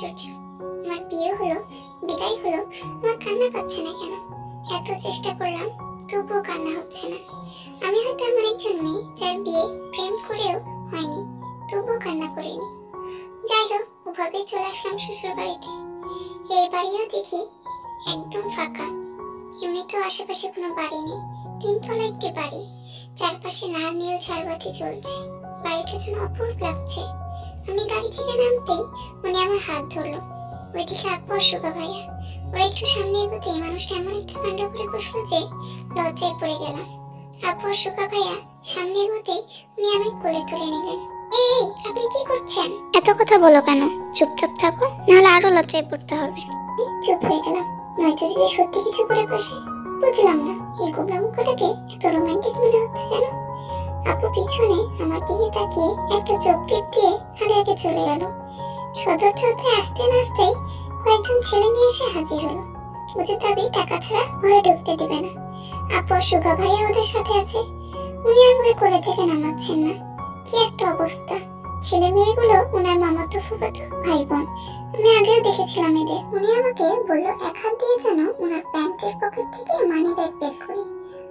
আশ্চর্য, আমার বিয়ে হলো, বিদায় হলো, আমার কান্না পাচ্ছে না কেন? এত চেষ্টা করলাম, তবুও কান্না হচ্ছে না। আমি হয়তো এমন একজন মেয়ে যার বিয়ে প্রেম করেও হয়নি, তবুও কান্না করিনি। যাই হোক, ওভাবে চলে আসলাম শ্বশুর বাড়িতে। এই বাড়িও দেখি একদম ফাঁকা। এমনিতেও আশেপাশে কোনো বাড়ি নেই, তিনতলা একটি বাড়ি, চারপাশে লাল নীল ঝাড়বাতি জ্বলছে। বাড়িটা যেন অপূর্ব লাগছে। আমি গাড়ি থেকে নামতেই উনি আমার হাত ধরলো। ওইদিকে আপু আর সুগা ভাইয়া। ওরা একটু সামনে এগোতেই মানুষটা এমন একটা কাণ্ড করে বসলো যে লজ্জায় পড়ে গেলাম। আপু আর সুগা ভাইয়া সামনে এগোতেই উনি আমাকে কোলে তুলে নিলেন। এই, আপনি কি করছেন? এত কথা বলো কেন? চুপচাপ থাকো, নাহলে আরো লজ্জায় পড়তে হবে। চুপ হয়ে গেলাম, নয়তো যদি সত্যি কিছু করে বসে। বুঝলাম না এই গোবরা মুখটাকে এত রোমান্টিক মনে হচ্ছে কেন? আপু পিছনে আমার দিকে তাকিয়ে একটা চোখ টিপ দিয়ে আগে আগে চলে গেল। সদর চলতে আসতে না আসতেই কয়েকজন ছেলে মেয়ে এসে হাজির হলো। ওদের দাবি টাকা ছাড়া ঘরে ঢুকতে দেবে না। আপু আর সুগা ভাইয়া ওদের সাথে আছে। উনি আমাকে কোলে থেকে নামাচ্ছেন না। কি একটা অবস্থা! ছেলে মেয়েগুলো ওনার মামাতো ফুফাতো ভাই বোন। আমি আগেও দেখেছিলাম এদের। উনি আমাকে বললো এক হাত দিয়ে যেন ওনার প্যান্টের পকেট থেকে মানি ব্যাগ বের করি।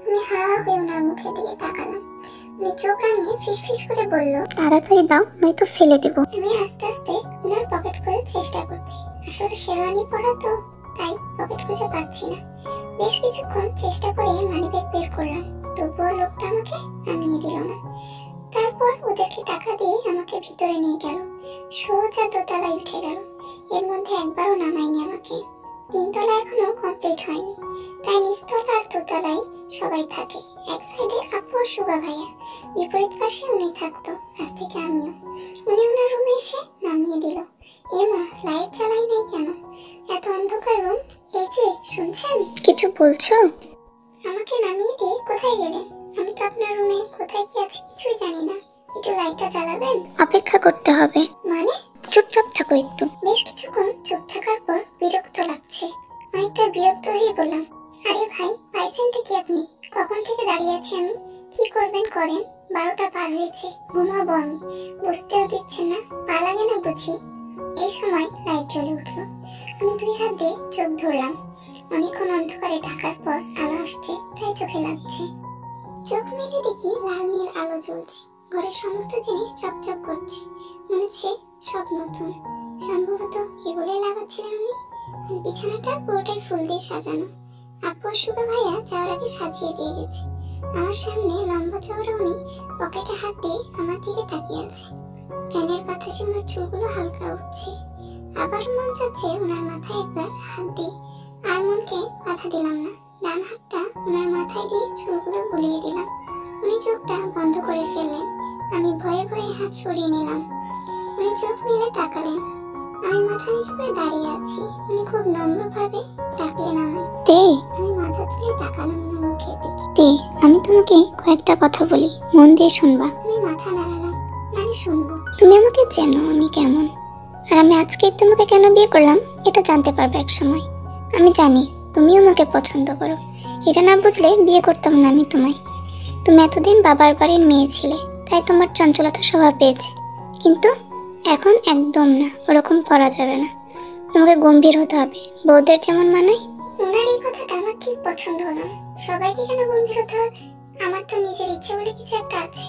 আমি হা হয়ে ওনার মুখের দিকে তাকালাম। উনি চোখ রাঙিয়ে ফিসফিস করে বলল, তাড়াতাড়ি দাও, নয়তো ফেলে দেব। আমি আস্তে আস্তে ওনার পকেট খোলার চেষ্টা করছি। আসলে শেরওয়ানি পরা তো, তাই পকেট খুঁজে পাচ্ছি না। বেশ কিছুক্ষণ চেষ্টা করে মানি ব্যাগ বের করলাম, তবুও লোকটা আমাকে নামিয়ে দিল না। তারপর ওদেরকে টাকা দিয়ে আমাকে ভিতরে নিয়ে গেল। সোজা দোতলায় উঠে গেল। এর মধ্যে একবারও নামায়নি আমাকে। তিনতলা এখনো কমপ্লিট হয়নি, তাই নিচতলা আর দোতলায় সবাই থাকে। এক সাইডে আপু আর সুগা ভাইয়া, বিপরীত পাশে উনি থাকতো, আজ থেকে আমিও। উনি ওনার রুমে এসে নামিয়ে দিল। এ মা, লাইট জ্বালাই নাই কেন? এত অন্ধকার রুম। এই যে, শুনছেন? কিছু বলছো? আমাকে নামিয়ে দিয়ে কোথায় গেলেন? আমি তো আপনার রুমে কোথায় কি আছে কিছুই জানি না। একটু লাইটটা জ্বালাবেন? অপেক্ষা করতে হবে। মানে? চুপচাপ থাকো একটু। বেশ কিছুক্ষণ চুপ থাকার পর বিরক্ত লাগছে। অনেকটা বিরক্ত হয়ে বললাম, আরে ভাই, পাইছেনটা কি আপনি? কখন থেকে দাঁড়িয়ে আছি আমি। কি করবেন করেন, 12টা পার হয়েছে, ঘুমাবো আমি। বুঝতেও দিচ্ছেন না, পা লাগে না বুঝি? এই সময় লাইট জ্বলে উঠলো। আমি 2 হাত দিয়ে চোখ ধরলাম। অনেকক্ষণ অন্ধকারে থাকার পর আলো আসছে, তাই চোখে লাগছে। চোখ মেলে দেখি লাল নীল আলো জ্বলছে। ঘরের সমস্ত জিনিস চকচক করছে, মনে হচ্ছে সব নতুন। সম্ভবত এগুলোই লাগাচ্ছিলেন উনি। আর বিছানাটা পুরোটাই ফুল দিয়ে সাজানো। আপু আর সুগা ভাইয়া যাওয়ার আগে সাজিয়ে দিয়ে গেছে। আমার সামনে লম্বা চওড়া উনি পকেটে হাত দিয়ে আমার দিকে তাকিয়ে আছে। ফ্যানের বাতাসে ওনার চুলগুলো হালকা উঠছে। আবার মন চাচ্ছে ওনার মাথায় একবার হাত দিই, আর মনকে বাধা দিলাম না। ডান হাতটা ওনার মাথায় দিয়ে চুলগুলো বুলিয়ে দিলাম। উনি চোখটা বন্ধ করে ফেললেন। আমি ভয়ে ভয়ে হাত সরিয়ে নিলাম। উনি চোখ মেলে তাকালেন। আমি মাথা নিচু করে দাঁড়িয়ে আছি। উনি খুব নম্রভাবে ডাকলেন আমায়, তে। আমি মাথা তুলে তাকালাম ওনার মুখের দিকে। তে, আমি তোমাকে কয়েকটা কথা বলি, মন দিয়ে শুনবা। আমি মাথা নাড়ালাম, মানে শুনবো। তুমি আমাকে চেনো আমি কেমন, আর আমি আজকে তোমাকে কেন বিয়ে করলাম এটা জানতে পারবে এক সময়। আমি জানি তুমিও আমাকে পছন্দ করো। এটা না বুঝলে বিয়ে করতাম না আমি তোমায়। তুমি এতদিন বাবার বাড়ির মেয়ে ছিলে, তাই তোমার চঞ্চলতা স্বভাব পেয়েছে। কিন্তু এখন একদম না, ওরকম করা যাবে না। তোমাকে গম্ভীর হতে হবে, বউদের যেমন মানায়। ওনার এই কথাটা আমার ঠিক পছন্দ হলো না। সবাইকে কেন গম্ভীর হতে হবে? আমার তো নিজের ইচ্ছে বলে কিছু একটা আছে।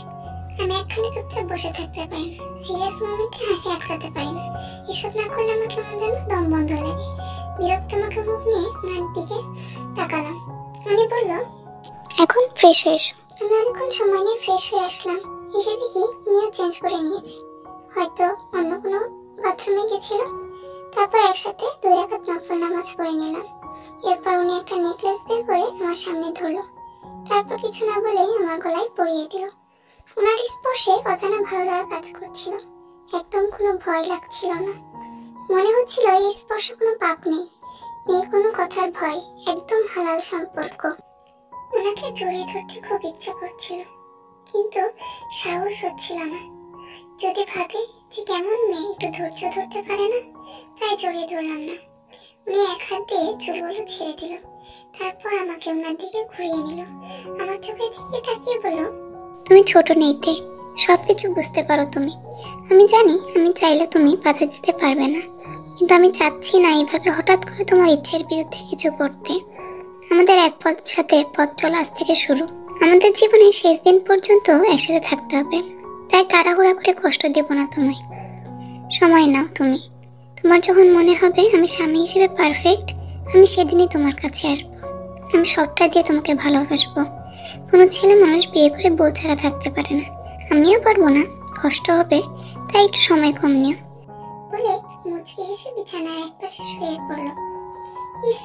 আমি একখানে চুপচাপ বসে থাকতে পারি না, সিরিয়াস মোমেন্টে হাসি আটকাতে পারি না। এসব না করলে আমার কেমন যেন দম বন্ধ লাগে। বিরক্ত মাখা মুখ নিয়ে ওনার দিকে তাকালাম। উনি বলল, এখন ফ্রেশ হয়ে এসো। আমি অনেকক্ষণ সময় নিয়ে ফ্রেশ হয়ে আসলাম। এসে দেখি উনিও চেঞ্জ করে নিয়েছে, হয়তো অন্য কোনো বাথরুমে গেছিল। তারপর একসাথে 2 রাকাত নফল নামাজ পড়ে নিলাম। এরপর উনি একটা নেকলেস বের করে আমার সামনে ধরলো। তারপর কিছু না বলেই আমার গলায় পরিয়ে দিল। ওনার স্পর্শে অজানা ভালো লাগা কাজ করছিল, একদম কোনো ভয় লাগছিল না। মনে হচ্ছিল এই স্পর্শ কোনো পাপ নেই, নেই কোনো কথার ভয়, একদম হালাল সম্পর্ক। ওনাকে জড়িয়ে ধরতে খুব ইচ্ছা করছিল, কিন্তু সাহস হচ্ছিল না। যদি ভাবি যে কেমন মেয়ে একটু ধৈর্য ধরতে পারে না, তাই জড়িয়ে ধরলাম না। উনি এক হাত দিয়ে চুলগুলো ছেড়ে দিল, তারপর আমাকে ওনার দিকে ঘুরিয়ে নিল। আমার চোখে দিকে তাকিয়ে বলল, তুমি ছোট নেইতে, সবকিছু বুঝতে পারো তুমি। আমি জানি আমি চাইলে তুমি বাধা দিতে পারবে না। কিন্তু আমি চাচ্ছি না এইভাবে হঠাৎ করে তোমার ইচ্ছের বিরুদ্ধে কিছু করতে। আমাদের এক পথ সাথে পথ চলা আজ থেকে শুরু। আমাদের জীবনে শেষ দিন পর্যন্ত একসাথে থাকতে হবে, তাই তাড়াহুড়া করে কষ্ট দেব না তোমায়। সময় নাও তুমি। তোমার যখন মনে হবে আমি স্বামী হিসেবে পারফেক্ট, আমি সেদিনই তোমার কাছে আসবো। আমি সবটা দিয়ে তোমাকে ভালোবাসবো। কোনো ছেলে মানুষ বিয়ে করে বউ ছাড়া থাকতে পারে না, আমিও পারবো না, কষ্ট হবে, তাই একটু সময় কম নিও বলে মুচকি হেসে বিছানার একপাশে শুয়ে পড়লো। ইস,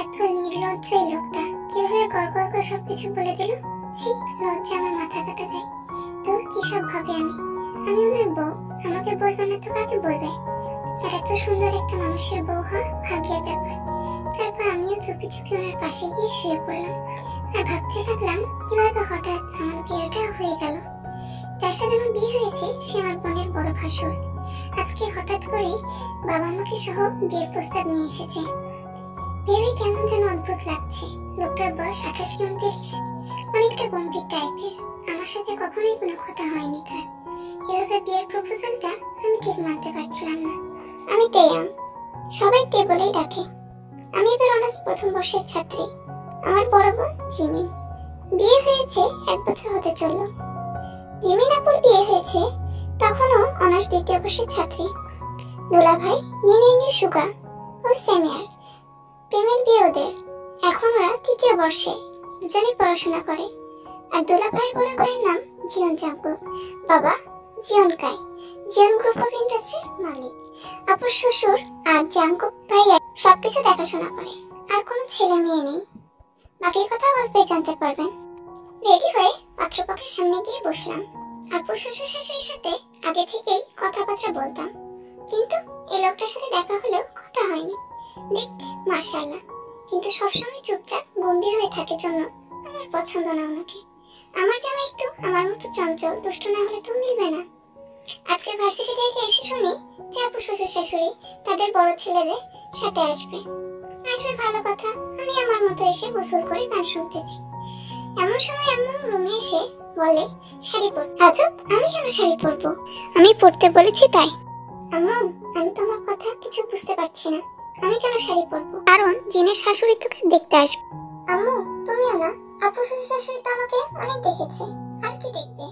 এত নির্লজ্জ এই লোকটা, কিভাবে গড়গড় করে সবকিছু বলে দিল। ছি, লজ্জা আমার মাথা কাটা যায়। তোর কি সব ভাবে আমি ওনার বউ, আমাকে বলবে না তো কাকে বলবে? তার এত সুন্দর একটা মানুষের বউ হওয়া ভাগ্যের ব্যাপার। তারপর আমিও চুপি চুপি ওনার পাশে গিয়ে শুয়ে পড়লাম আর ভাবতে লাগলাম কিভাবে হঠাৎ আমার বিয়েটা হয়ে গেল। যার সাথে আমার বিয়ে হয়েছে সে আমার বোনের বড় ভাসুর। আজকে হঠাৎ করে বাবা আমাকে সহ বিয়ের প্রস্তাব নিয়ে এসেছে। ভেবে কেমন যেন অদ্ভুত লাগছে। লোকটার বয়স 28 কি 29, অনেকটা গম্ভীর টাইপের। আমার সাথে কখনোই কোনো কথা হয়নি তার। এভাবে বিয়ের প্রপোজালটা আমি ঠিক মানতে পারছিলাম না। আমি তেয়াম, সবাই তে বলেই ডাকে। আমি এবার অনার্স প্রথম বর্ষের ছাত্রী। আমার বড় বোন জিমিন, বিয়ে হয়েছে 1 বছর হতে চলল। জিমিন আপুর বিয়ে হয়েছে তখনও অনার্স দ্বিতীয় বর্ষের ছাত্রী। দুলা ভাই মিনি সুগা ও সেমিয়ার, প্রেমের বিয়ে ওদের। এখন ওরা 3য় বর্ষে, দুজনেই পড়াশোনা করে। আর দুলা ভাই বড় ভাইয়ের নাম জিয়ন জাঙ্কুক, বাবা জিয়ন কাই, জিয়ন গ্রুপ অফ ইন্ডাস্ট্রির মালিক। আপুর শ্বশুর আর জাঙ্কুক ভাইয়া সবকিছু দেখাশোনা করে। আর কোনো ছেলে মেয়ে নেই। বাকি কথা গল্পে জানতে পারবেন। রেডি হয়ে পাত্রপক্ষের সামনে গিয়ে বসলাম। আপুর শ্বশুর শাশুড়ির সাথে আগে থেকেই কথাবার্তা বলতাম, কিন্তু এই লোকটার সাথে দেখা হলেও কথা হয়নি। দেখতে মাশাআল্লাহ, কিন্তু সবসময় চুপচাপ গম্ভীর হয়ে থাকে জন্য আমার পছন্দ না ওনাকে। আমার জামা একটু আমার মতো চঞ্চল দুষ্ট না হলে তো মিলবে না। আজকে ভার্সিটি থেকে এসে শুনি যে আপু শ্বশুর শাশুড়ি তাদের বড় ছেলেদের সাথে আসবে। ভালো কথা, আমি আমার মতো এসে গোসল করে গান শুনতেছি। এমন সময় আম্মু রুমে এসে বলে শাড়ি পর। আজব, আমি কেন শাড়ি পরবো? আমি পরতে বলেছি তাই। আম্মু, আমি তোমার কথা কিছু বুঝতে পারছি না। আমি কেন শাড়ি পরবো? কারণ জিনের শাশুড়ি তোকে দেখতে আসবে। আম্মু, তুমিও না? আপু শ্বশুর শাশুড়ি তো আমাকে অনেক দেখেছে। আর কি দেখবে?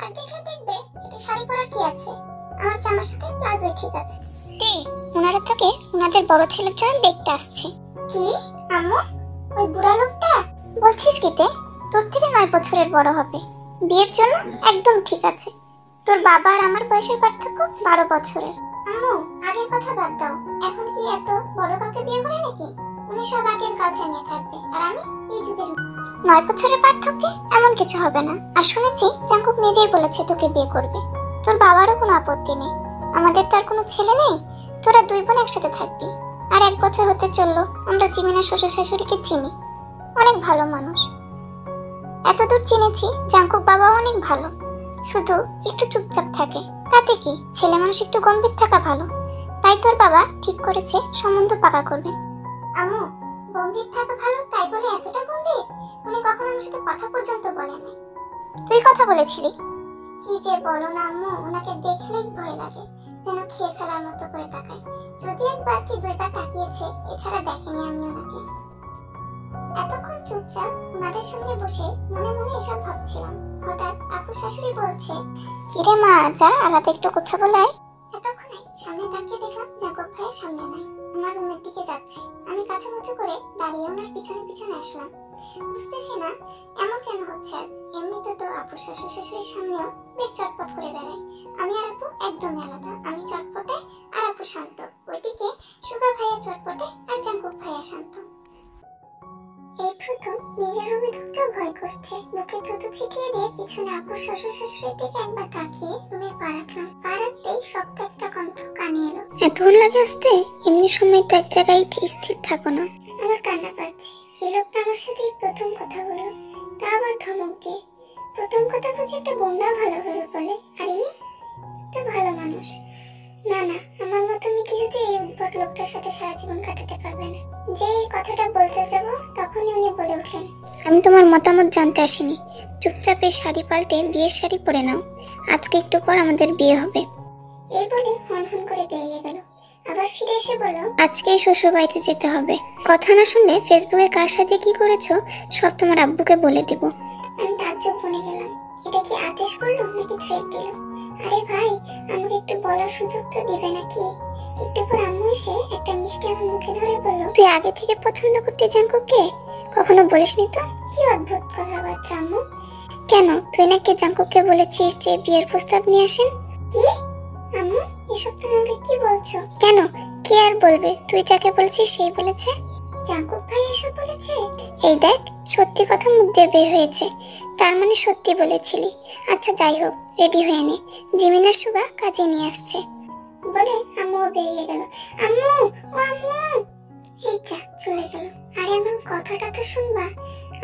আর দেখবে এতে শাড়ি পরার কি আছে? আমার জামার সাথে প্লাজোই ঠিক আছে। ওনারা তোকে ওনাদের বড় ছেলের জন্য দেখতে আসছে। কি আম্মু? ওই বুড়া লোকটা? বলছিস কি তে? তোর থেকে 9 বছরের বড় হবে। বিয়ের জন্য একদম ঠিক আছে। তোর বাবা আর আমার বয়সের পার্থক্য 12 বছরের। আম্মু, আগের কথা বাদ দাও। এখন কি এত বড় কাউকে বিয়ে করে নাকি? উনি সব আগের কালচার নিয়ে থাকবে, আর আমি এই যুগের। 9 বছরের পার্থক্যে এমন কিছু হবে না। আর শুনেছি জাঙ্কুক নিজেই বলেছে তোকে বিয়ে করবে। তোর বাবারও কোনো আপত্তি নেই। আমাদের তো আর কোনো ছেলে নেই, তোরা 2 বোন একসাথে থাকবি। আর 1 বছর হতে চললো আমরা জিমিনের শ্বশুর শাশুড়িকে চিনি, অনেক ভালো মানুষ। এতদূর চিনেছি জাঙ্কুক বাবা অনেক ভালো, শুধু একটু চুপচাপ থাকে। তাতে কি, ছেলে মানুষ একটু গম্ভীর থাকা ভালো। তাই তোর বাবা ঠিক করেছে সম্বন্ধ পাকা করবে। আম্মু, গম্ভীর থাকা ভালো তাই বলে এতটা গম্ভীর? উনি কখনো আমার সাথে কথা পর্যন্ত বলে নাই। তুই কথা বলেছিলি? কি যে বলো না আম্মু, ওনাকে দেখলেই ভয় লাগে, যেন খেয়ে ফেলার মতো করে তাকায়। যদি একবার কি 2 বার তাকিয়েছে, এছাড়া দেখেনি আমি ওনাকে। এতক্ষণ চুপচাপ ওনাদের সামনে বসে মনে মনে এসব ভাবছিলাম। হঠাৎ আপু শাশুড়ি বলছে, কিরে মা, যা আলাদা একটু কথা বলায়। এতক্ষণে সামনে তাকিয়ে দেখলাম জাঙ্কুক ভাইয়ের সামনে নাই, আমার রুমের দিকে যাচ্ছে। আমি কাছাকাছি করে দাঁড়িয়ে ওনার পিছনে পিছনে আসলাম। বুঝতেছি না এমন কেন হচ্ছে আজ। এমনিতে তো আপু শ্বশুর শাশুড়ির সামনেও বেশ চটপট করে বেড়াই। আমি আর আপু একদমই আলাদা। আমি চটপটে আর আপু শান্ত। ওইদিকে সুগা ভাইয়া চটপটে আর জাঙ্কুক ভাইয়া শান্ত। এই প্রথম নিজের রুমে ঢুকতেও ভয় করছে। মুখে থুতু ছিটিয়ে দিয়ে পিছনে আপুর শ্বশুর শাশুড়ির দিকে একবার তাকিয়ে রুমে পা রাখলাম। পা রাখতেই শক্ত একটা কণ্ঠ কানে এলো, এতক্ষণ লাগে আসতে? এমনি সময় তো এক জায়গায় স্থির থাকো না। আমার কান্না পাচ্ছে। এই লোকটা আমার সাথে প্রথম কথা বললো, তা আবার ধমক দিয়ে। প্রথম কথা বুঝে একটা বোনরা ভালোভাবে বলে, আর ইনি তো ভালো মানুষ। না না, আমার মতো মিকি যদি এই উদ্ভট লোকটার সাথে সারা জীবন কাটাতে পারবে না। যে এই কথাটা বলতে যাব তখনই উনি বলে উঠলেন, আমি তোমার মতামত জানতে আসিনি। চুপচাপ এই শাড়ি পাল্টে বিয়ের শাড়ি পরে নাও। আজকে একটু পর আমাদের বিয়ে হবে। এই বলে হন হন করে বেরিয়ে গেল। আবার ফিরে এসে বলল, আজকেই শ্বশুর বাড়িতে যেতে হবে। কথা না শুনলে ফেসবুকে কার সাথে কি করেছো সব তোমার আব্বুকে বলে দেব। আমি তাজ্জব বনে গেলাম। এটা কি আদেশ করলো নাকি থ্রেট দিল? আরে ভাই, আমাকে একটু বলার সুযোগ তো দিবে নাকি? একটু পর আম্মু এসে একটা মিষ্টি আমার মুখে ধরে বলল, তুই আগে থেকে পছন্দ করতে জাঙ্কুককে? কখনো বলিসনি তো? কি অদ্ভুত কথাবার্তা আম্মু। কেন, তুই নাকি জাঙ্কুককে বলেছিস যে বিয়ের প্রস্তাব নিয়ে আসেন? কি আম্মু, এসব তুমি আমাকে কি বলছো? কেন, কে আর বলবে? তুই যাকে বলেছিস সেই বলেছে। জাঙ্কুক ভাই এসব বলেছে? এই দেখ, সত্যি কথা মুখ দিয়ে বের হয়েছে, তার মানে সত্যি বলেছিলি। আচ্ছা যাই হোক, রেডি হয়ে নে, জিমিনার সুগা কাজে নিয়ে আসছে। বলে আম্মুও বেরিয়ে গেল। আম্মু, ও আম্মু! এই যা চলে গেল। আরে আমার কথাটা তো শুনবা।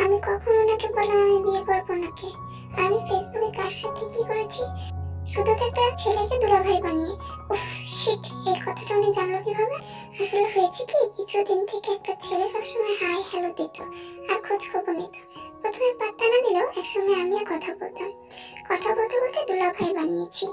আমি কখন ওনাকে বললাম আমি বিয়ে করবো নাকি? আর আমি ফেসবুকে কার সাথে কি করেছি? শুধু তো একটা ছেলেকে দুলাভাই বানিয়ে। উফ শিট, এই কথাটা উনি জানলো কিভাবে? আসলে হয়েছে কি, কিছুদিন থেকে একটা ছেলে সবসময় হাই হ্যালো দিত আর খোঁজ খবর নিত। প্রথমে পাত্তা না দিলেও একসময় আমিও কথা বলতাম। কথা বলতে বলতে দুলাভাই বানিয়েছি।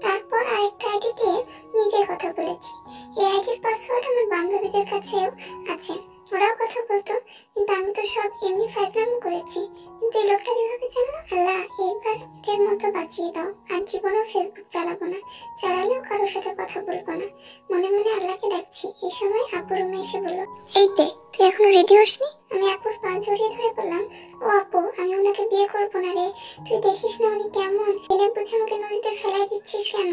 তারপর আরেকটা আইডি দিয়ে নিজে কথা বলেছি। এই আইডির পাসওয়ার্ড আমার বান্ধবীদের কাছেও আছে, ওরাও কথা বলতো। কিন্তু আমি তো সব এমনি ফাজলামো করেছি। কিন্তু এই লোকটা কিভাবে জানলো? আল্লাহ, এইবার এর মতো বাঁচিয়ে দাও। আর জীবনেও ফেসবুক চালাবো না, চালালেও কারোর সাথে কথা বলবো না। মনে মনে আল্লাহকে ডাকছি। এই সময় আপু রুমে এসে বলল, এই তে, তুই এখনো রেডি হসনি? আমি আপুর পা জড়িয়ে ধরে বললাম, ও আপু, আমি ওনাকে বিয়ে করবো না রে। তুই দেখিস না উনি কেমন, এনে বুঝে আমাকে নদীতে ফেলাই দিচ্ছিস কেন?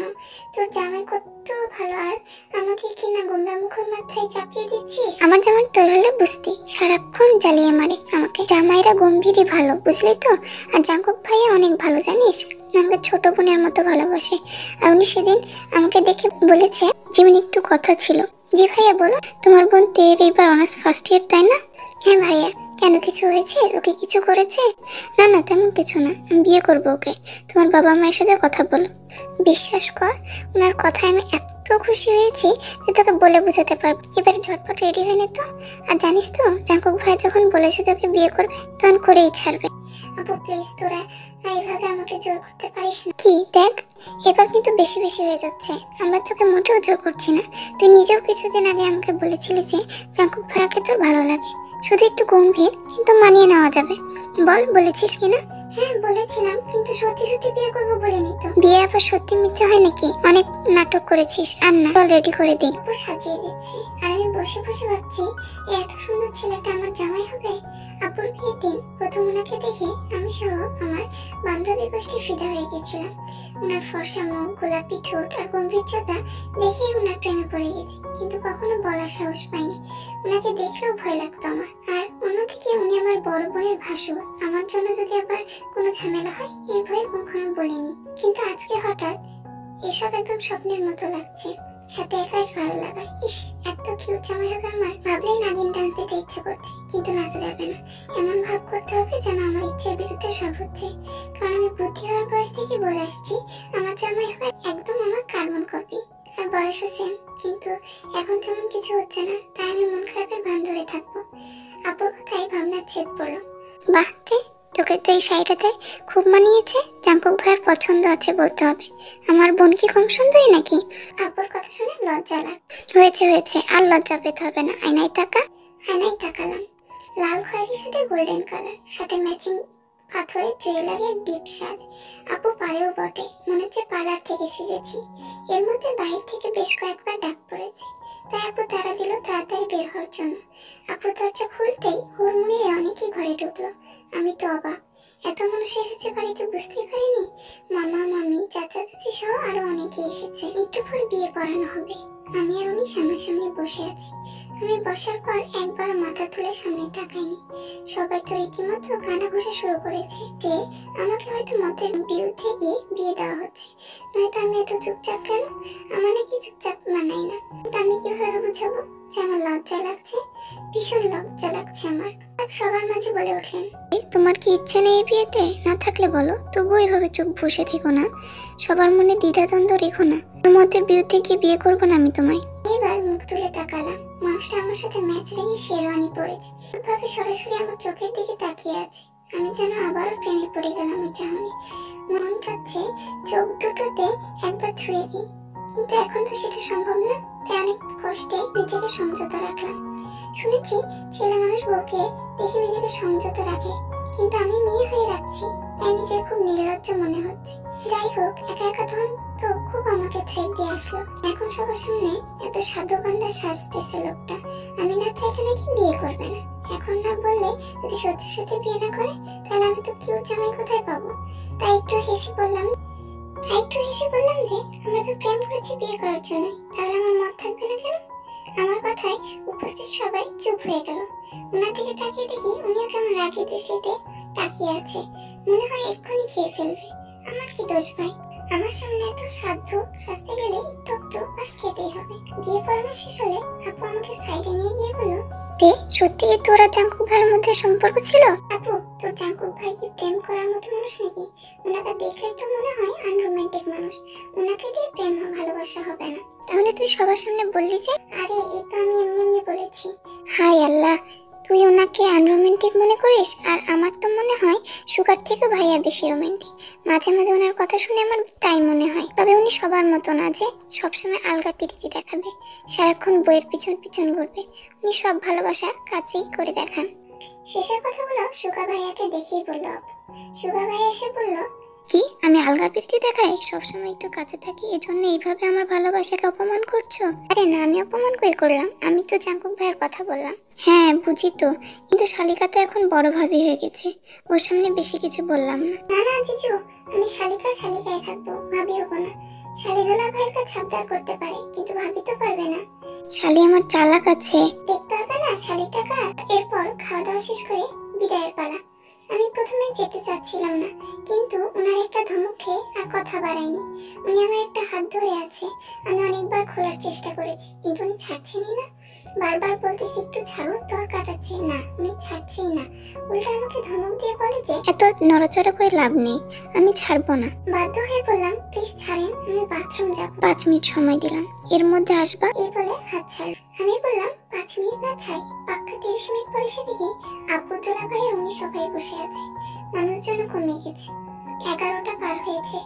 তোর জামাই কত ভালো, আর আমাকে কিনা গোমরা মুখের মাথায় চাপিয়ে দিচ্ছিস। আমার জামাই তোর হলে বুঝতি, সারাক্ষণ জ্বালিয়ে মারে আমাকে। জামাইরা গম্ভীরই ভালো, বুঝলি তো? আর জাঙ্কুক ভাইয়া অনেক ভালো, জানিস, আমাকে ছোট বোনের মতো ভালোবাসে। আর উনি সেদিন আমাকে ডেকে বলেছে, যেমন একটু কথা ছিল। জি ভাইয়া বলো। তোমার বোন তের এইবার অনার্স ফার্স্ট ইয়ার, তাই না? হ্যাঁ ভাইয়া। কেন, কিছু হয়েছে? ওকে কিছু করেছে? না না, তেমন কিছু না, আমি বিয়ে করবো ওকে। তোমার বাবা মায়ের সাথে কথা বলো। বিশ্বাস কর, ওনার কথায় আমি এত খুশি হয়েছি যে তোকে বলে বোঝাতে পারবো। এবারে ঝটপট রেডি হয়ে নে তো। আর জানিস তো, জাঙ্কুক ভাই যখন বলেছে তোকে বিয়ে করবে, তখন করেই ছাড়বে। আপু প্লিজ, তোরা এইভাবে আমাকে জোর করতে পারিস না। কি দেখ, এবার কিন্তু বেশি বেশি হয়ে যাচ্ছে। আমরা তোকে মোটেও জোর করছি না। তুই নিজেও কিছুদিন আগে আমাকে বলেছিলি যে জাঙ্কুক ভাইয়াকে তোর ভালো লাগে। শুধু একটু গম্ভীর, কিন্তু মানিয়ে নেওয়া যাবে। বল, বলেছিস কিনা? হ্যাঁ বলেছিলাম, কিন্তু সত্যি সত্যি বিয়ে করবো বলিনি তো। বিয়ে আবার সত্যি মিথ্যে হয় নাকি? অনেক নাটক করেছিস। আর না, চল রেডি করে দিই। আপু সাজিয়ে দিচ্ছি, আর আমি বসে বসে ভাবছি, এই এত সুন্দর ছেলেটা আমার জামাই হবে। আপুর বিয়ের দিন প্রথম ওনাকে দেখে আমি সহ আমার বান্ধবী গোষ্ঠী ফিদা হয়ে গেছিলাম। ওনার ফর্সা মুখ, গোলাপি ঠোঁট আর গম্ভীর্যতা দেখেই ওনার প্রেমে পড়ে গেছি, কিন্তু কখনো বলার সাহস পাইনি। ওনাকে দেখলেও ভয় লাগতো আমার। আর অন্যদিকে উনি আমার বড় বোনের ভাসুর। আমার জন্য যদি আবার কোনো ঝামেলা হয়, এই ভয়ে কখনো বলিনি। কিন্তু আজকে হঠাৎ এসব একদম স্বপ্নের মতো লাগছে। সাথে আকাশ ভালো লাগা। ইস, এত কিউট জামাই হবে আমার, ভাবলেই নাগিন ডান্স দিতে ইচ্ছে করছে, কিন্তু নাচা যাবে না। এমন ভাব করতে হবে যেন আমার ইচ্ছের বিরুদ্ধে সব হচ্ছে। কারণ আমি বুদ্ধি হওয়ার বয়স থেকে বলে আসছি, আমার জামাই হবে একদম আমার কার্বন কপি। আর বয়সও সেম, কিন্তু এখন তেমন কিছু হচ্ছে না, তাই আমি মন খারাপের ভান ধরে থাকবো। আপুর কথাই ভাবনার ছেদ পড়লো। বাহ, তোকে তো এই শাড়িটাতে খুব মানিয়েছে। জাঙ্কুক ভাইয়ের পছন্দ আছে বলতে হবে। আমার বোন কি কম সুন্দরী নাকি? আপুর কথা শুনে লজ্জা লাগছে। হয়েছে হয়েছে, আর লজ্জা পেতে হবে না। আয়নায় তাকা। আয়নায় তাকালাম। লাল খয়েরির সাথে গোল্ডেন কালার, সাথে ম্যাচিং পাথরের জুয়েলারি আর ডিপ সাজ। আপু পারেও বটে, মনে হচ্ছে পার্লার থেকে সেজেছি। এর মধ্যে বাহির থেকে বেশ কয়েকবার ডাক পড়েছে, তাই আপু তাড়া দিল তাড়াতাড়ি বের হওয়ার জন্য। আপু দরজা খুলতেই হুড়মুড়িয়ে অনেকেই ঘরে ঢুকলো। আমি তো অবাক, এত মানুষ এসেছে বাড়িতে, বুঝতেই পারিনি। মামা মামি চাচা চাচি সহ আরো অনেকে এসেছে। একটু পর বিয়ে পড়ানো হবে। আমি আর উনি সামনাসামনি বসে আছি। আমি বসার পর একবার মাথা তুলে সামনে তাকাইনি। সবাই তো রীতিমতো কানাঘুষা শুরু করেছে যে আমাকে হয়তো মতের বিরুদ্ধে গিয়ে বিয়ে দেওয়া হচ্ছে। নয়তো আমি এত চুপচাপ কেন? আমার নাকি চুপচাপ মানাই না। আমি কিভাবে বুঝাবো যে আমার লজ্জা লাগছে? ভীষণ লজ্জা লাগছে আমার। আজ সবার মাঝে বলে উঠলেন, তোমার কি ইচ্ছে নেই এই বিয়েতে? না থাকলে বলো, তবু এইভাবে চুপ বসে থেকো না। সবার মনে দ্বিধাদ্বন্দ্ব রেখো না। মতের বিরুদ্ধে গিয়ে বিয়ে করবো না আমি তোমায়। এবার মুখ তুলে তাকালাম। মানুষটা আমার সাথে ম্যাচ রেখে শেরওয়ানি পরেছে, ভাবে সরাসরি আমার চোখের দিকে তাকিয়ে আছে। আমি যেন আবারও প্রেমে পড়ে গেলাম ওই চাহনি। মন চাচ্ছে চোখ দুটোতে একবার ছুঁয়ে দিই, কিন্তু এখন তো সেটা সম্ভব না। তাই অনেক কষ্ট কষ্টে নিজেকে সংযত রাখলাম। শুনেছি ছেলে মানুষ বউকে দেখে নিজেকে সংযত রাখে, কিন্তু আমি মেয়ে হয়ে রাখছি, তাই নিজে খুব নির্লজ্জ মনে হচ্ছে। যাই হোক, একা একা তখন তো খুব আমাকে থ্রেট দিয়ে আসলো। এখন সবার সামনে এত সাধুবান্ধা সাজতেছে লোকটা, আমি না চাইলে নাকি বিয়ে করবে না। এখন না বললে যদি সত্যির সাথে বিয়ে না করে, তাহলে আমি তো কিউট জামাই কোথায় পাবো? তাই একটু হেসে বললাম যে আমরা তো প্রেম করেছি বিয়ে করার জন্য, তাহলে আমার মত থাকবে না কেন? আমার কথায় উপস্থিত সবাই চুপ হয়ে গেল। ওনার দিকে তাকিয়ে দেখি উনিও কেমন রাগী দৃষ্টিতে তাকিয়ে আছে, মনে হয় এক্ষুনি খেয়ে ফেলবে। আমার কি দোষ ভাই? আমার সামনে এত সাধ্য সাজতে গেলে একটু একটু পাশ খেতেই হবে। বিয়ে পড়ানো শেষ হলে আপু আমাকে সাইডে নিয়ে গিয়ে বলল, তে সত্যি কি তোর আর জাঙ্কুক ভাইয়ের মধ্যে সম্পর্ক ছিল? আপু, তোর জাঙ্কুক ভাই কি প্রেম করার মতো মানুষ নাকি? ওনাকে দেখলেই তো মনে হয় আনরোমান্টিক মানুষ। ওনাকে দিয়ে প্রেম ভালোবাসা হবে না। তাহলে তুই সবার সামনে বললি যে? আরে এ তো আমি এমনি এমনি বলেছি। হাই আল্লাহ, তুই ওনাকে আনরোমান্টিক মনে করিস, আর আমার তো মনে হয় সুগার থেকে ভাইয়া বেশি রোমান্টিক। মাঝে মাঝে ওনার কথা শুনে আমার তাই মনে হয়। তবে উনি সবার মতো না যে সবসময় আলগা প্রীতি দেখাবে, সারাক্ষণ বইয়ের পিছন পিছন ঘুরবে। উনি সব ভালোবাসা কাজেই করে দেখান। শেষের কথাগুলো সুগা ভাইয়াকে দেখেই বলল আপু। সুগা ভাইয়া এসে বলল, কি আমি আলগা প্রীতি দেখাই? সবসময় একটু কাছে থাকি, এজন্য এইভাবে আমার ভালোবাসাকে অপমান করছো? আরে না, আমি অপমান কই করলাম? আমি তো জাঙ্কুক ভাইয়ের কথা বললাম। হ্যাঁ বুঝি তো, কিন্তু শালিকা তো এখন বড় ভাবি হয়ে গেছে, ওর সামনে বেশি কিছু বললাম না। না না জিজু, আমি শালিকায় থাকবো, ভাবি হবো না। শালি দোলা ভাইয়ের কাছে আবদার করতে পারে, কিন্তু ভাবি তো পারবে না। শালি আমার চালাক আছে, দেখতে হবে না শালিটা কার। এরপর খাওয়া দাওয়া শেষ করে বিদায়ের পালা। আমি প্রথমে যেতে চাচ্ছিলাম না, কিন্তু ওনার একটা ধমক খেয়ে আর কথা বাড়াইনি। উনি আমার একটা হাত ধরে আছে, আমি অনেকবার খোলার চেষ্টা করেছি, কিন্তু উনি ছাড়ছেনই না। বারবার বলতেছি একটু ছাড়ুন, দরকার আছে না, উনি ছাড়ছেই না। উল্টা আমাকে ধমক দিয়ে বলে যে এত নড়াচড়া করে লাভ নেই, আমি ছাড়বো না। বাধ্য হয়ে বললাম, প্লিজ ছাড়েন, আমি বাথরুম যাব। 5 মিনিট সময় দিলাম, এর মধ্যে আসবা। এই বলে হাত ছাড়। আমি বললাম 5 মিনিট না ছাই, পাক্কা 30 মিনিট পরে এসে দেখি আব্বু দোলা ভাই আর উনি সবাই বসে আছে। মানুষজন কমে গেছে, 11টা পার হয়েছে,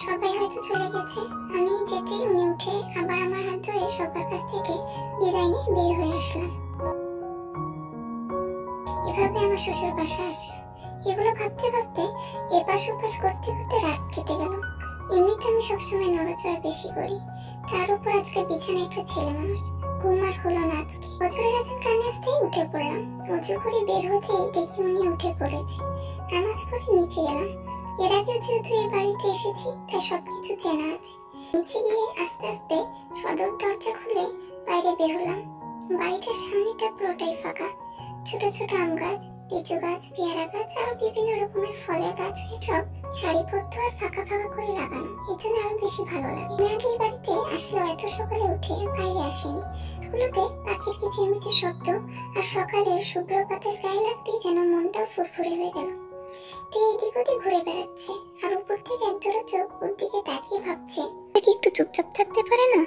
সবাই হয়তো চলে গেছে। আমি যেতেই উনি উঠে আবার আমার হাত ধরে সবার কাছ থেকে বিদায় নিয়ে বের হয়ে আসলাম। এভাবে আমার শ্বশুর বাসা আসে। এগুলো ভাবতে ভাবতে এপাশ ওপাশ করতে করতে রাত কেটে গেল। এমনিতে আমি সবসময় নড়াচড়া বেশি করি, তার উপর আজকে বিছানায় একটা ছেলে মানুষ। ঘুম আর হলো না আজকে। ফজরের আজান কানে আসতেই উঠে পড়লাম। অজু করে বের হতেই দেখি উনি উঠে পড়েছে। নামাজ পড়ে নিচে গেলাম। এর আগে যেহেতু এই বাড়িতে এসেছি, তাই সবকিছু চেনা আছে। নিচে গিয়ে আস্তে আস্তে সদর দরজা খুলে বাইরে বের হলাম। বাড়িটার সামনেটা পুরোটাই ফাঁকা। ছোট ছোট আম গাছ, লিচু গাছ, পেয়ারা গাছ আর বিভিন্ন রকমের ফলের গাছ সব সারিবদ্ধ আর ফাঁকা ফাঁকা করে লাগানো, এই জন্য আরো বেশি ভালো লাগে। আমি আগে এই বাড়িতে আসলেও এত সকালে উঠে বাইরে আসিনি। ধুলোতে পাখির কিচিরমিচির শব্দ আর সকালের শুভ্র বাতাস গায়ে লাগতেই যেন মনটা ফুরফুরে হয়ে গেল। এদিক ওদিক ঘুরে বেড়াচ্ছে, আর উপর থেকে একজোড়া চোখ ওর দিকে তাকিয়ে ভাবছে, কি একটু চুপচাপ থাকতে পারে না?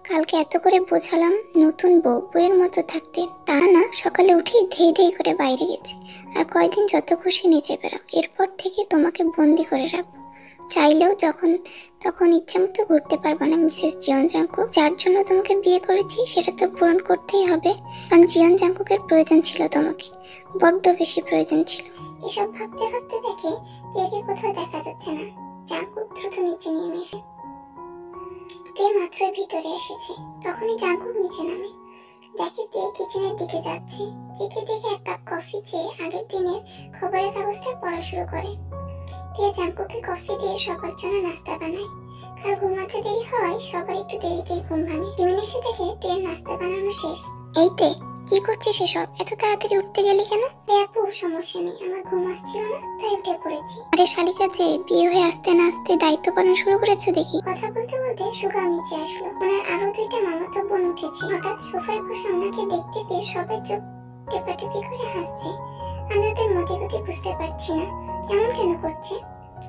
কালকে এত করে বোঝালাম নতুন বউয়ের মতো থাকতে, তা না, সকালে উঠেই ধেই ধেই করে বাইরে গেছে। আর কয়দিন যত খুশি নিচে বেরাও, এরপর থেকে তোমাকে বন্দি করে রাখবো। চাইলেও যখন তখন ইচ্ছা মতো ঘুরতে পারবো না মিসেস জিয়ন জাঙ্কুক। যার জন্য তোমাকে বিয়ে করেছি সেটা তো পূরণ করতেই হবে, কারণ জিয়ন জাঙ্কুকের প্রয়োজন ছিল তোমাকে, বড্ড বেশি প্রয়োজন ছিল। এসব ভাবতে ভাবতে দেখে তেকে কোথাও দেখা যাচ্ছে না। জাঙ্কুক দ্রুত নিচে নেমে এসে তে মাত্র ভিতরে এসেছে, তখনই জাঙ্কুক নিচে নামে। দেখে তে কিচেনের দিকে যাচ্ছে। দেখে দেখে এক কাপ কফি চেয়ে আগের দিনের খবরের কাগজটা পড়া শুরু করে। তে জাঙ্কুকে কফি দিয়ে সবার জন্য নাস্তা বানায়। কাল ঘুমাতে দেরি হয়, সবার একটু দেরিতেই ঘুম ভাঙে। টিমিন এসে দেখে তের নাস্তা বানানো শেষ। এই তে, কি করছিস এসব? এত তাড়াতাড়ি উঠতে গেলি কেন? আপু সমস্যা নেই, আমার ঘুম আসছিল না, তাই উঠে পড়েছি। আরে শালিকা যে, বিয়ে হয়ে আসতে না আসতে দায়িত্ব পালন শুরু করেছো দেখি। কথা বলতে বলতে সুগা নিচে আসলো। ওনার আরো 2টা মামাতো বোন উঠেছে। হঠাৎ সোফায় বসে ওনাকে দেখতে পেয়ে সবাই চোখ টেপাটেপি করে হাসছে। আমি ওদের মতে গতি বুঝতে পারছি না, এমন কেন করছে।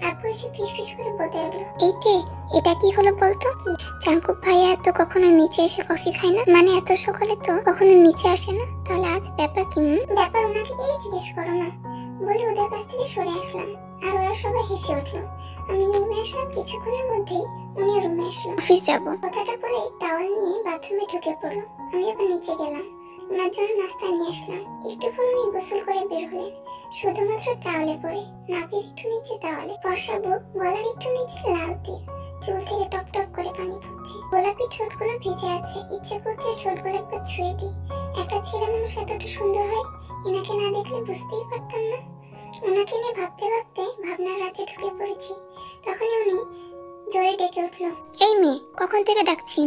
আপু এসে ফিসফিস করে বলতে লাগলো, এইতে এটা কি হলো বলতো? কি জাঙ্কুক ভাইয়া তো কখনো নিচে এসে কফি খায় না, মানে এত সকালে তো কখনো নিচে আসে না, তাহলে আজ ব্যাপার কি? ব্যাপার ওনাকে এই জিজ্ঞেস করো না বলে ওদের কাছ থেকে সরে আসলাম। আর ওরা সবাই হেসে উঠলো। আমি রুমে আসলাম, কিছুক্ষণের মধ্যেই উনি রুমে আসলো। অফিস যাব কথাটা বলে টাওয়াল নিয়ে বাথরুমে ঢুকে পড়লো। আমি আবার নিচে গেলাম, ওনার জন্য নাস্তা নিয়ে আসলাম। একটু পর উনি গোসল করে বের হলেন, শুধুমাত্র টাওয়ালে পরে, নাভির একটু নিচে টাওয়ালে, বর্ষাবো গলার একটু নিচে লাল তিল, চুল থেকে টপ টপ করে পানি পড়ছে, গোলাপি ঠোঁটগুলো ভিজে আছে। ইচ্ছে করছে ঠোঁটগুলো একবার ছুঁয়ে দিই। একটা ছেলে মানুষ এতটা সুন্দর হয়, এনাকে না দেখলে বুঝতেই পারতাম না। ওনাকে নিয়ে ভাবতে ভাবতে ভাবনার রাজ্যে ঢুকে পড়েছি। তখনই উনি জোরে ডেকে উঠলো, এই মেয়ে, কখন থেকে ডাকছি?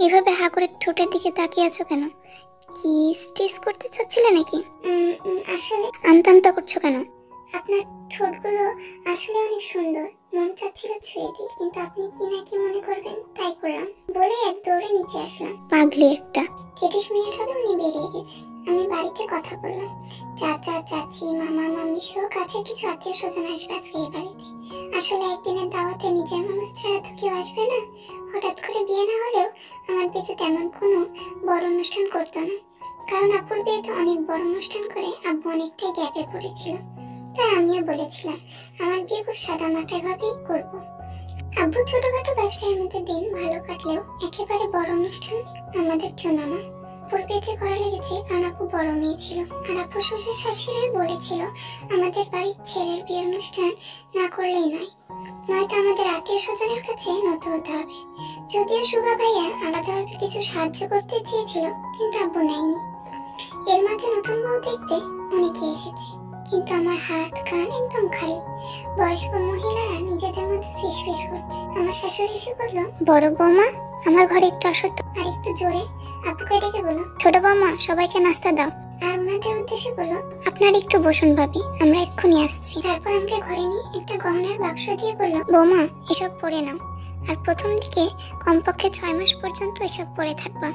এভাবে হা করে ঠোঁটের দিকে তাকিয়ে আছো কেন? কি স্টিচ করতে চাচ্ছিলে নাকি? আসলে আমতা আমতা করছো কেন? আপনার ঠোঁটগুলো আসলে অনেক সুন্দর, মন চাচ্ছিল ছুঁয়ে দিই, কিন্তু আপনি কি না কি মনে করবেন তাই করলাম বলে এক দৌড়ে নিচে আসলাম। পাগলি একটা। 30 মিনিট হবে উনি বেরিয়ে গেছে। আমি বাড়িতে কথা বললাম। চাচা চাচি মামা মামি সহ কাছে কিছু আত্মীয় স্বজন আসবে আজকে এই বাড়িতে। আসলে একদিনের দাওয়াতে নিজের মানুষ ছাড়া তো কেউ আসবে না। হঠাৎ করে বিয়ে না হলেও আমার বিয়েতে তেমন কোনো বড় অনুষ্ঠান করতো না, কারণ আপুর বিয়েতে অনেক বড় অনুষ্ঠান করে আব্বু অনেকটাই গ্যাপে পড়েছিল। তাই আমিও বলেছিলাম আমার বিয়ে খুব সাদামাটা ভাবেই করবো। আব্বু ছোটখাটো ব্যবসায় আমাদের দিন ভালো কাটলেও একেবারে বড় অনুষ্ঠান আমাদের জন্য না। আপুর বিয়েতে করা লেগেছে কারণ আপু বড় মেয়ে ছিল, আর আপু শ্বশুর শাশুড়ি বলেছিল আমাদের বাড়ির ছেলের বিয়ের অনুষ্ঠান না করলেই নয়, নয়তো আমাদের আত্মীয় স্বজনের কাছে নত হতে হবে। যদিও সুগা ভাইয়া আলাদাভাবে কিছু সাহায্য করতে চেয়েছিল, কিন্তু আব্বু নেয়নি। এর মাঝে নতুন বউ দেখতে অনেকে এসেছে, কিন্তু আমার হাত কান একদম খালি। বয়স্ক মহিলারা নিজেদের মধ্যে ফিসফিস করছে। আমার শাশুড়ি এসে বলল, বড় বৌমা আমার ঘরে একটু আসো তো। আর একটু জোরে আপুকে ডেকে বলল, ছোট বৌমা সবাইকে নাস্তা দাও। আর ওনাদের উদ্দেশ্যে বলল, আপনার একটু বসুন ভাবি, আমরা এক্ষুনি আসছি। তারপর আমাকে ঘরে নিয়ে একটা গহনার বাক্স দিয়ে বলল, বৌমা এসব পরে নাও, আর প্রথম দিকে কমপক্ষে 6 মাস পর্যন্ত এসব পরে থাকবা।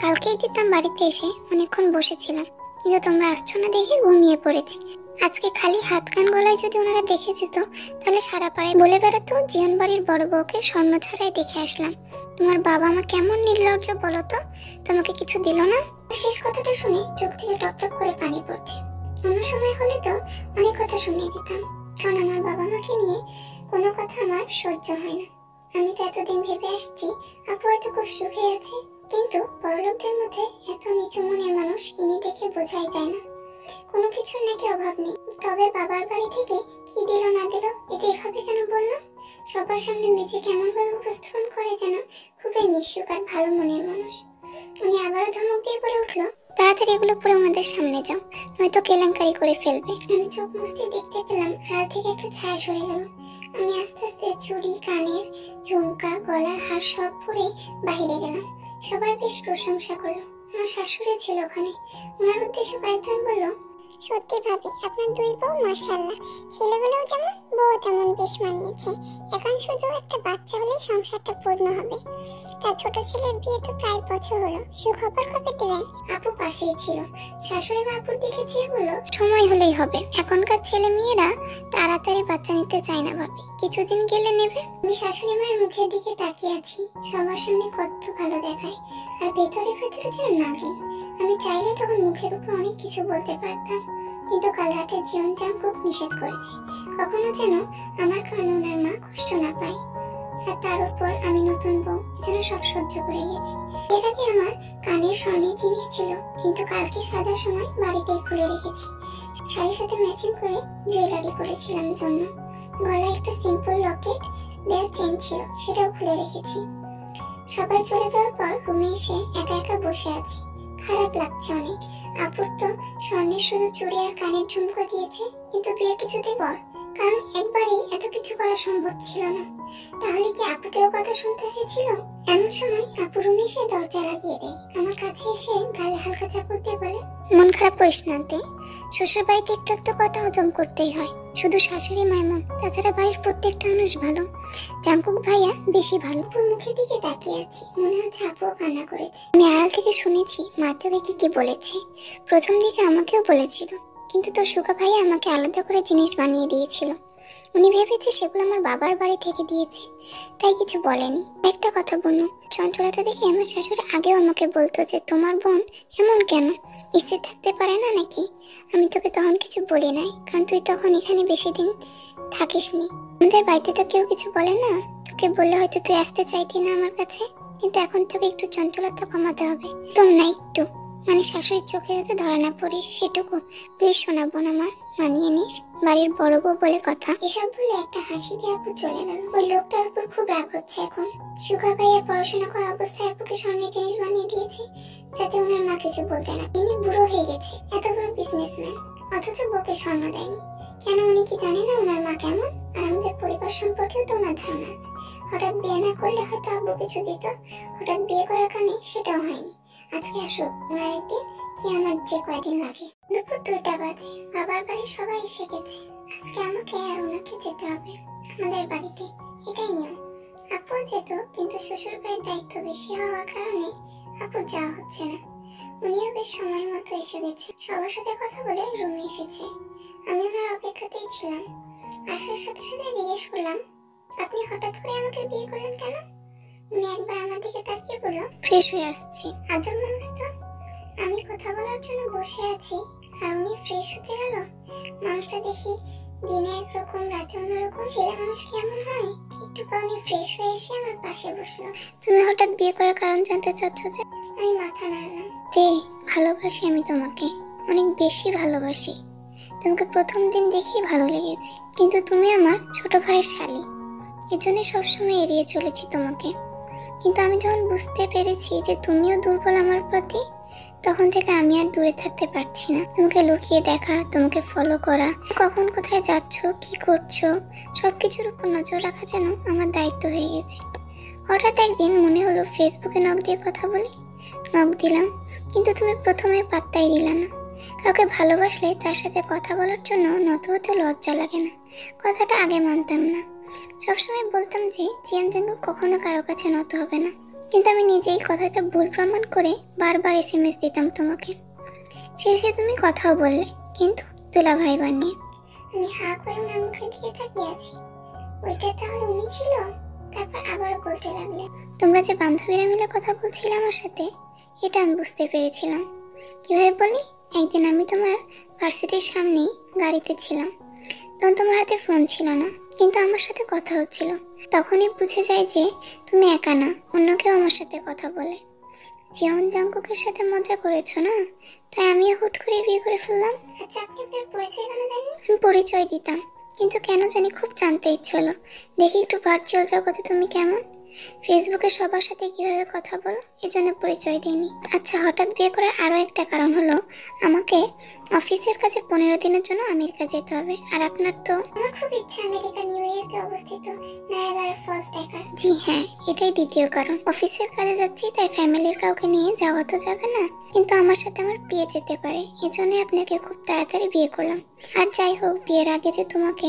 কালকেই দিতাম বাড়িতে এসে অনেকক্ষণ বসেছিলাম, কিন্তু তোমরা আসছো না দেখে ঘুমিয়ে পড়েছি। আজকে খালি হাত কান গলায় যদি ওনারা দেখে যেত, তাহলে সারা পাড়ায় বলে বেড়াতো জীবন বাড়ির বড় বউকে স্বর্ণ ছাড়াই দেখে আসলাম। তোমার বাবা মা কেমন নির্লজ্জ বলো তো, তোমাকে কিছু দিল না? শেষ কথাটা শুনে চোখ থেকে টপ টপ করে পানি পড়ছে। অন্য সময় হলে তো অনেক কথা শুনিয়ে দিতাম, কারণ আমার বাবা মাকে নিয়ে কোনো কথা আমার সহ্য হয় না। আমি তো এতদিন ভেবে আসছি আপু হয়তো খুব সুখে আছে, কিন্তু বড়লোকদের মধ্যে এত নিচু মনের মানুষ ইনি দেখে বোঝাই যায় না। কোনো কিছুর নাকি অভাব নেই, তবে বাবার বাড়ি থেকে কি দিল না দিল এটা এভাবে কেন বললো? সবার সামনে নিজে কেমন ভাবে উপস্থাপন করে যেন খুবই মিশুক আর ভালো মনের মানুষ। উনি আবারও ধমক দিয়ে বলে উঠলো, তাড়াতাড়ি এগুলো পরে ওনাদের সামনে যাও, নয়তো কেলেঙ্কারি করে ফেলবে। আমি চোখ মুছতে দেখতে পেলাম আড়াল থেকে একটা ছায়া সরে গেল। আমি আস্তে আস্তে চুড়ি, কানের ঝুমকা, গলার হার সব পরে বাহিরে গেলাম। সবাই বেশ প্রশংসা করলো। আমার শাশুড়ি ছিল ওখানে, ওনার উদ্দেশ্যে কয়েকজন বলল, সত্যি ভাবি আপনার দুই বউ মাশাআল্লাহ, ছেলেগুলোও যেমন বউ তেমন বেশ মানিয়েছে। এখন শুধু একটা বাচ্চা হলেই সংসারটা পূর্ণ হবে। তার ছোট ছেলের বিয়ে তো প্রায় বছর হলো, সুখবর কবে দেবেন? আপু পাশেই ছিল, শাশুড়ি মা আপুর দিকে চেয়ে বলল, সময় হলেই হবে, এখনকার ছেলে মেয়েরা তাড়াতাড়ি বাচ্চা নিতে চায় না ভাবি, কিছুদিন গেলে নেবে। আমি শাশুড়ি মায়ের মুখের দিকে তাকিয়ে আছি, সবার সামনে কত ভালো দেখায়, আর ভেতরে ভেতরে যেন নাগিন। আমি চাইলে তখন মুখের উপর অনেক কিছু বলতে পারতাম, কিন্তু কাল রাতে জীবন জাঙ্কুক নিষেধ করেছে, কখনো যেন আমার কারণে ওনার মা কষ্ট না পায়। আর তার উপর আমি নতুন বউ, এজন্য সব সহ্য করে গেছি। এর আগে আমার কানের স্বর্ণের জিনিস ছিল, কিন্তু কালকে সাজার সময় বাড়িতেই খুলে রেখেছি। শাড়ির সাথে ম্যাচিং করে জুয়েলারি পরেছিলাম জন্য। গলায় একটা সিম্পল লকেট দেওয়া চেন ছিল, সেটাও খুলে রেখেছি। সবাই চলে যাওয়ার পর রুমে এসে একা একা বসে আছি, খারাপ লাগছে অনেক। আপুর তো স্বর্ণের শুধু চুড়ি আর কানের ঝুমকো দিয়েছে, কিন্তু বিয়ে কিছুতেই কর, কারণ একবারেই এত কিছু করা সম্ভব ছিল না। তাহলে কি আপুকেও কথা শুনতে হয়েছিল? এমন সময় আপু রুমে এসে দরজা লাগিয়ে দেয়, আমার কাছে এসে গালে হালকা চাপড় দিয়ে বলে, মন খারাপ করিস না তে, শ্বশুর বাড়িতে একটু একটু কথা হজম করতেই হয়, শুধু শাশুড়ি মায়ের, তাছাড়া বাড়ির প্রত্যেকটা মানুষ ভালো, জাঙ্কুক ভাইয়া বেশি ভালো। আপুর মুখের দিকে তাকিয়ে আছি, মনে হচ্ছে আপুও কান্না করেছে। আমি আড়াল থেকে শুনেছি মা তোকে কি কি বলেছে। প্রথম দিকে আমাকেও বলেছিল, কিন্তু তোর সুগা ভাইয়া আমাকে আলাদা করে জিনিস বানিয়ে দিয়েছিল। উনি ভেবেছে সেগুলো আমার বাবার বাড়ি থেকে দিয়েছে, তাই কিছু বলেনি। একটা কথা বলুন, চঞ্চলতা দেখে আমার শাশুড়ি আগেও আমাকে বলতো যে তোমার বোন এমন কেন, স্থির থাকতে পারে না নাকি। আমি তোকে তখন কিছু বলি নাই, কারণ তুই তখন এখানে বেশি দিন থাকিসনি। আমাদের বাড়িতে তো কেউ কিছু বলে না, তোকে বললে হয়তো তুই আসতে চাইতি না আমার কাছে, কিন্তু এখন তোকে একটু চঞ্চলতা কমাতে হবে। তোম না একটু, মানে শাশুড়ির চোখে যাতে ধরা না পড়ি সেটুকু প্লিজ শোনাবো না আমার, মানিয়ে নিস, বাড়ির বড় বউ বলে কথা। এসব বলে একটা হাসি দিয়ে আপু চলে গেল। ওই লোকটার উপর খুব রাগ হচ্ছে এখন। সুগা ভাইয়া পড়াশোনা করা অবস্থায় আপুকে স্বর্ণের জিনিস বানিয়ে দিয়েছে যাতে ওনার মা কিছু বলতে না। ইনি বুড়ো হয়ে গেছে, এত বড় বিজনেসম্যান, অথচ বউকে স্বর্ণ দেয়নি কেন? উনি কি জানে না ওনার মা কেমন? আর আমাদের পরিবার সম্পর্কেও তো ওনার ধারণা আছে। হঠাৎ বিয়ে না করলে হয়তো আব্বু কিছু দিত, হঠাৎ বিয়ে করার কারণে সেটাও হয়নি। আজকে আসুক ওনার একদিন, কি আমার যে কয়দিন লাগে। দুপুর 2টা বাজে, বাবার বাড়ির সবাই এসে গেছে। আজকে আমাকে আর ওনাকে যেতে হবে আমাদের বাড়িতে, এটাই নিয়ম। আপু যেত, কিন্তু শ্বশুর বাড়ির দায়িত্ব বেশি হওয়ার কারণে আপুর যাওয়া হচ্ছে না। উনিও বেশ সময় মতো এসে গেছে, সবার সাথে কথা বলে রুমে এসেছে। আমি ওনার অপেক্ষাতেই ছিলাম। আসার সাথে সাথে জিজ্ঞেস করলাম, আপনি হঠাৎ করে আমাকে বিয়ে করলেন কেন? উনি একবার আমার দিকে তাকিয়ে বলল, ফ্রেশ হয়ে আসছি। আজব মানুষ তো, আমি কথা বলার জন্য বসে আছি আর উনি ফ্রেশ হতে গেল। মানুষটা দেখি দিনে একরকম রাতে অন্যরকম, ছেলে মানুষ কেমন হয়। একটু পর উনি ফ্রেশ হয়ে এসে আমার পাশে বসলো। তুমি হঠাৎ বিয়ে করার কারণ জানতে চাচ্ছ যে? আমি মাথা নাড়লাম। ভালোবাসি আমি তোমাকে, অনেক বেশি ভালোবাসি। তোমাকে প্রথম দিন দেখেই ভালো লেগেছে, কিন্তু তুমি আমার ছোট ভাইয়ের শালী, এজন্য সবসময় এড়িয়ে চলেছি তোমাকে। কিন্তু আমি যখন বুঝতে পেরেছি যে তুমিও দুর্বল আমার প্রতি, তখন থেকে আমি আর দূরে থাকতে পারছি না। তোমাকে লুকিয়ে দেখা, তোমাকে ফলো করা, কখন কোথায় যাচ্ছ, কি করছো, সবকিছুর উপর নজর রাখা যেন আমার দায়িত্ব হয়ে গেছে। হঠাৎ একদিন মনে হলো ফেসবুকে নক দিয়ে কথা বলি। নক দিলাম, কিন্তু তুমি প্রথমে পাত্তাই দিলা না। কাউকে ভালোবাসলে তার সাথে কথা বলার জন্য নত হতে লজ্জা লাগে না, কথাটা আগে মানতাম না। সবসময় বলতাম যে জিয়ান জাঙ্গু কখনো কারো কাছে নত হবে না, কিন্তু আমি নিজেই কথাটা ভুল প্রমাণ করে বারবার SMS দিতাম তোমাকে। শেষে তুমি কথাও বললে, কিন্তু দুলাভাই বানিয়ে। আমি হা করে ওনার মুখের দিকে তাকিয়ে আছি। ওইটা তাহলে উনি ছিল? তারপর আবারও বলতে লাগলে, তোমরা যে বান্ধবীরা মিলে কথা বলছিলে আমার সাথে, এটা আমি বুঝতে পেরেছিলাম। কিভাবে বলি? একদিন আমি তোমার ভার্সিটির সামনেই গাড়িতে ছিলাম, তখন তোমার হাতে ফোন ছিল না, কিন্তু আমার সাথে কথা হচ্ছিল। তখনই বুঝে যায় যে তুমি একা না, অন্য কেউ আমার সাথে কথা বলে। জিয়ন জাঙ্কুকের সাথে মজা করেছো না, তাই আমিও হুট করে বিয়ে করে ফেললাম। আচ্ছা, আপনি আপনার পরিচয় কেন দেননি? আমি পরিচয় দিতাম, কিন্তু কেন জানি খুব জানতে ইচ্ছে হলো, দেখি একটু ভার্চুয়াল জগতে তুমি কেমন, ফেসবুকে সবার সাথে কিভাবে কথা বলো, এজন্য পরিচয় দিইনি। আচ্ছা, হঠাৎ বিয়ে করার আরো একটা কারণ হলো আমাকে অফিসের কাছে 15 দিনের জন্য আমেরিকা যেতে হবে। আর আপনার তো? আমার খুব ইচ্ছা আমেরিকা নিউ ইয়র্কে অবস্থিত নায়াগারা ফলস দেখার। জি হ্যাঁ, এটাই দ্বিতীয় কারণ। অফিসের কাজে যাচ্ছি, তাই ফ্যামিলির কাউকে নিয়ে যাওয়া তো যাবে না, কিন্তু আমার সাথে আমার বিয়ে যেতে পারে, এজন্য আপনাকে খুব তাড়াতাড়ি বিয়ে করলাম। আর যাই হোক, বিয়ের আগে যে তোমাকে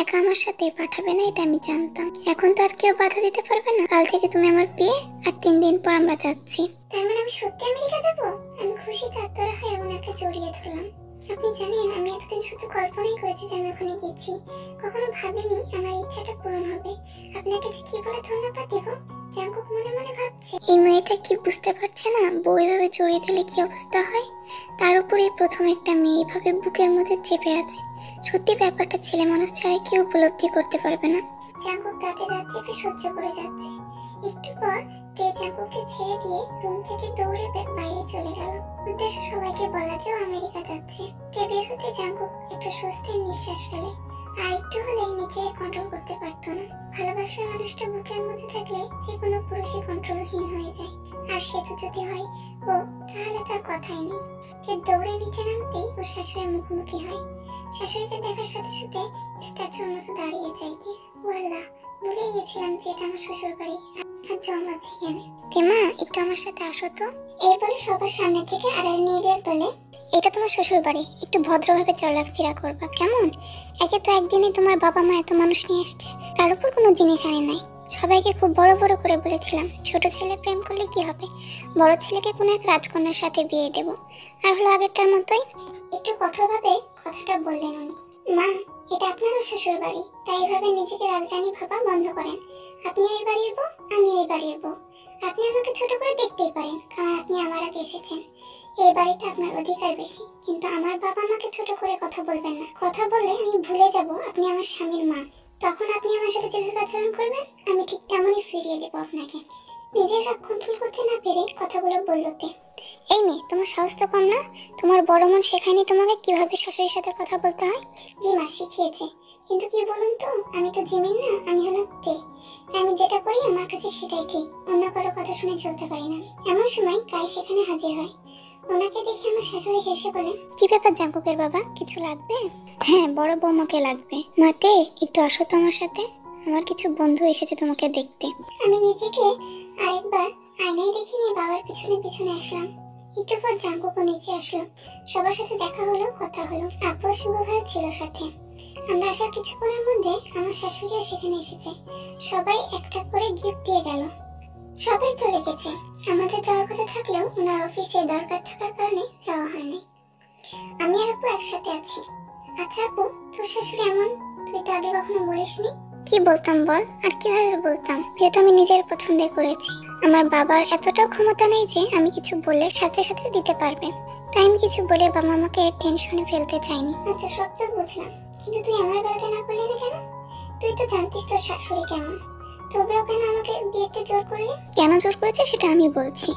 একা আমার সাথে পাঠাবে না এটা আমি জানতাম। এখন তো আর কেউ বাধা দিতে পারবে না। কাল থেকে তুমি আমার বিয়ে, আর 3 দিন পর আমরা যাচ্ছি। তার মানে আমি সত্যি আমেরিকা যাব? আমি খুশিতে আত্মরা হয়ে ওনাকে জড়িয়ে ধরলাম। আপনি জানেন, আমি এতদিন শুধু কল্পনাই করেছি যে আমি ওখানে গেছি, কখনো ভাবিনি আমার ইচ্ছাটা পূরণ হবে। আপনাকে যে কি বলে ধন্যবাদ দেব। জাঙ্কুক মনে মনে ভাবছে, এই মেয়েটা কি বুঝতে পারছে না বউ এভাবে জড়িয়ে দিলে কি অবস্থা হয়। তার উপরে প্রথম একটা মেয়ে এভাবে বুকের মধ্যে চেপে আছে। সত্যি ব্যাপারটা ছেলে মানুষ ছাড়া কেউ উপলব্ধি করতে পারবে না। জাঙ্কুক দাঁতে দাঁত চেপে সহ্য করে যাচ্ছে। একটু পর তে জাঙ্কুককে ছেড়ে দিয়ে রুম থেকে দৌড়ে বাইরে চলে গেল। উদ্দেশ্য সবাইকে বলা যে আমেরিকা যাচ্ছে। তে বের হতে জাঙ্কুক একটু স্বস্তির নিঃশ্বাস ফেলে, আর একটু হলেই নিজে কন্ট্রোল করতে পারতো না। ভালোবাসার মানুষটা বুকের মধ্যে থাকলে যে কোনো পুরুষই কন্ট্রোলহীন হয়ে যায়, আর সে তো যদি হয় বউ, তাহলে তার কথাই নেই। তে দৌড়ে নিচে নামতেই ওর শাশুড়ির মুখোমুখি হয়। শাশুড়িকে দেখার সাথে সাথে স্ট্যাচুর মতো দাঁড়িয়ে যাইতে, ওয়াল্লাহ, ভুলে গিয়েছিলাম যে এটা আমার শ্বশুর বাড়ি, আর জম আছে এখানে। তেমা, একটু আমার সাথে আসো তো। এই বলে সবার সামনে থেকে আড়াল নিয়ে গেল বলে, এটা তোমার শ্বশুর বাড়ি, একটু ভদ্রভাবে চলাফেরা করবা কেমন? একে তো একদিনে তোমার বাবা মা এত মানুষ নিয়ে আসছে, তার উপর কোনো জিনিস আনে নাই। সবাইকে খুব বড় বড় করে বলেছিলাম ছোট ছেলে প্রেম করলে কি হবে, বড় ছেলেকে কোনো এক রাজকন্যার সাথে বিয়ে দেব। আর হলো আগেরটার মতোই। একটু কঠোরভাবে কথাটা বললেন উনি। মা, এটা আপনারও শ্বশুর বাড়ি, তাই এভাবে নিজেকে রাজরানী ভাবা বন্ধ করেন। আপনি এই বাড়ির বউ, আমি এই বাড়ির বউ। আপনি আমাকে ছোট করে দেখতেই পারেন, কারণ আপনি আমার আগে এসেছেন। এই বাড়িতে আপনার অধিকার বেশি, কিন্তু আমার বাবা আমাকে ছোট করে কথা বলবেন না। কথা বললে আমি ভুলে যাব আপনি আমার স্বামীর মা। তখন আপনি আমার সাথে যেভাবে আচরণ করবেন, আমি ঠিক তেমনই ফিরিয়ে দেবো আপনাকে। নিজের রাগ কন্ট্রোল করতে না পেরে কথাগুলো বললতে। এই মেয়ে, তোমার সাহস তো কম না? তোমার বড় মন শেখায়নি তোমাকে কিভাবে শাশুড়ির সাথে কথা বলতে হয়? জি মা, শিখিয়েছে, কিন্তু কি বলুন তো, আমি তো জিমিন না, আমি হলাম তে। তাই আমি যেটা করি আমার কাছে সেটাই ঠিক, অন্য কারো কথা শুনে চলতে পারি না আমি। এমন সময় কাই সেখানে হাজির হয়। ওনাকে দেখে আমার শাশুড়ি হেসে বলেন, কি ব্যাপার জাঙ্কুকের বাবা, কিছু লাগবে? হ্যাঁ, বড় বৌমাকে লাগবে। মাতে, একটু আসো তো আমার সাথে, আমার কিছু বন্ধু এসেছে তোমাকে দেখতে। আমি নিজেকে আরেকবার আয়নায় দেখে নিয়ে বাবার পিছনে পিছনে আসলাম। একটু পর জাঙ্কুকও নিচে আসলো। সবার সাথে দেখা হলো, কথা হলো। আব্বু শুভ ভাই ছিল সাথে। আমরা আসার কিছুক্ষণের মধ্যে আমার শাশুড়িও সেখানে এসেছে। সবাই একটা করে গিফট দিয়ে গেল। সবাই চলে গেছে। আমাদের যাওয়ার কথা থাকলেও ওনার অফিসে দরকার থাকার কারণে যাওয়া হয়নি। আমি আর আপু একসাথে আছি। আচ্ছা আপু, তোর শাশুড়ি এমন, তুই তো আগে কখনো বলিসনি। কি বলতাম বল, আর কিভাবে বলতাম? যেহেতু আমি নিজের পছন্দে করেছি। আমার বাবার এতটাও ক্ষমতা নেই যে আমি কিছু বললে সাথে সাথে দিতে পারবে। তাই আমি কিছু বলে বাবা আমাকে টেনশনে ফেলতে চাইনি। আচ্ছা, সব তো বুঝলাম, কিন্তু তুই আমার বেলাতে না করলি না কেন? তুই তো জানতিস তোর শাশুড়ি কেমন, তবেও কেন আমাকে বিয়েতে জোর করলি? কেন জোর করেছে সেটা আমি বলছি।